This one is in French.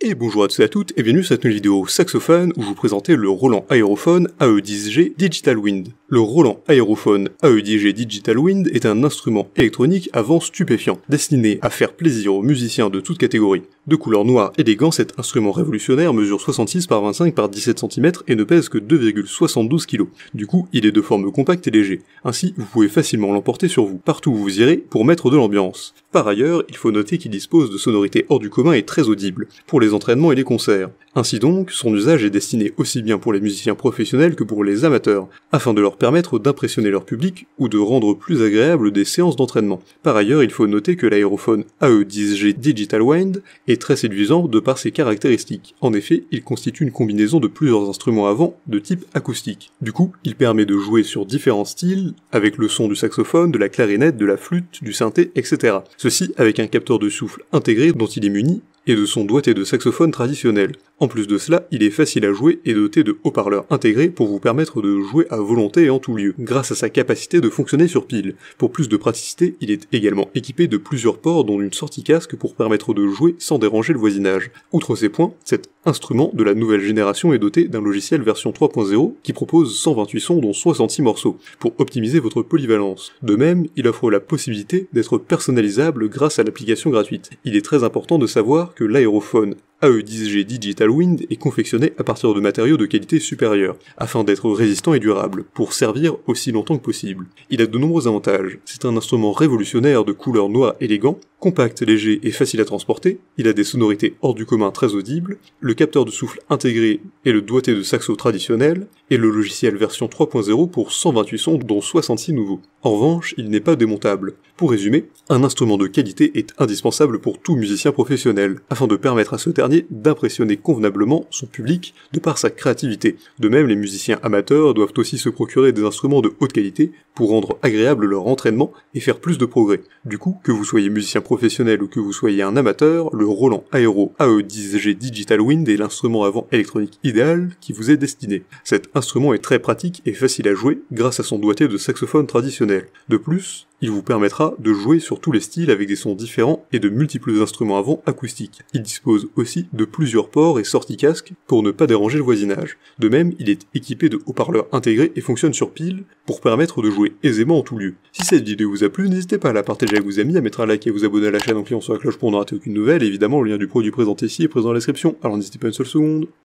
Et bonjour à tous et à toutes, et bienvenue sur cette nouvelle vidéo saxophone où je vous présentais le Roland Aerophone AE10G Digital Wind. Le Roland Aerophone AE10G Digital Wind est un instrument électronique à vent stupéfiant, destiné à faire plaisir aux musiciens de toute catégorie. De couleur noire élégant, cet instrument révolutionnaire mesure 66 par 25 par 17 cm et ne pèse que 2,72 kg. Du coup, il est de forme compacte et léger. Ainsi, vous pouvez facilement l'emporter sur vous, partout où vous irez, pour mettre de l'ambiance. Par ailleurs, il faut noter qu'il dispose de sonorités hors du commun et très audibles, pour les entraînements et les concerts. Ainsi donc, son usage est destiné aussi bien pour les musiciens professionnels que pour les amateurs, afin de leur permettre d'impressionner leur public ou de rendre plus agréables des séances d'entraînement. Par ailleurs, il faut noter que l'aérophone AE10G Digital Wind est très séduisant de par ses caractéristiques. En effet, il constitue une combinaison de plusieurs instruments à vent de type acoustique. Du coup, il permet de jouer sur différents styles, avec le son du saxophone, de la clarinette, de la flûte, du synthé, etc. Ceci avec un capteur de souffle intégré dont il est muni, et de son doigté de saxophone traditionnel. En plus de cela, il est facile à jouer et doté de haut-parleurs intégrés pour vous permettre de jouer à volonté et en tout lieu, grâce à sa capacité de fonctionner sur pile. Pour plus de praticité, il est également équipé de plusieurs ports dont une sortie casque pour permettre de jouer sans déranger le voisinage. Outre ces points, cet instrument de la nouvelle génération est doté d'un logiciel version 3.0 qui propose 128 sons dont 66 morceaux, pour optimiser votre polyvalence. De même, il offre la possibilité d'être personnalisable grâce à l'application gratuite. Il est très important de savoir que l'aérophone AE10G Digital Wind est confectionné à partir de matériaux de qualité supérieure, afin d'être résistant et durable, pour servir aussi longtemps que possible. Il a de nombreux avantages. C'est un instrument révolutionnaire de couleur noire élégant, compact, léger et facile à transporter, il a des sonorités hors du commun très audibles, le capteur de souffle intégré et le doigté de saxo traditionnel, et le logiciel version 3.0 pour 128 sons dont 66 nouveaux. En revanche, il n'est pas démontable. Pour résumer, un instrument de qualité est indispensable pour tout musicien professionnel, afin de permettre à ce dernier d'impressionner convenablement son public de par sa créativité. De même, les musiciens amateurs doivent aussi se procurer des instruments de haute qualité pour rendre agréable leur entraînement et faire plus de progrès. Du coup, que vous soyez musicien professionnel ou que vous soyez un amateur, le Roland Aero AE10G Digital Wind est l'instrument à vent électronique idéal qui vous est destiné. Cet instrument est très pratique et facile à jouer grâce à son doigté de saxophone traditionnel. De plus, il vous permettra de jouer sur tous les styles avec des sons différents et de multiples instruments à vent acoustiques. Il dispose aussi de plusieurs ports et sorties casques pour ne pas déranger le voisinage. De même, il est équipé de haut-parleurs intégrés et fonctionne sur pile pour permettre de jouer aisément en tout lieu. Si cette vidéo vous a plu, n'hésitez pas à la partager avec vos amis, à mettre un like et à vous abonner à la chaîne en cliquant sur la cloche pour ne rater aucune nouvelle. Et évidemment, le lien du produit présenté ici est présent dans la description, alors n'hésitez pas une seule seconde.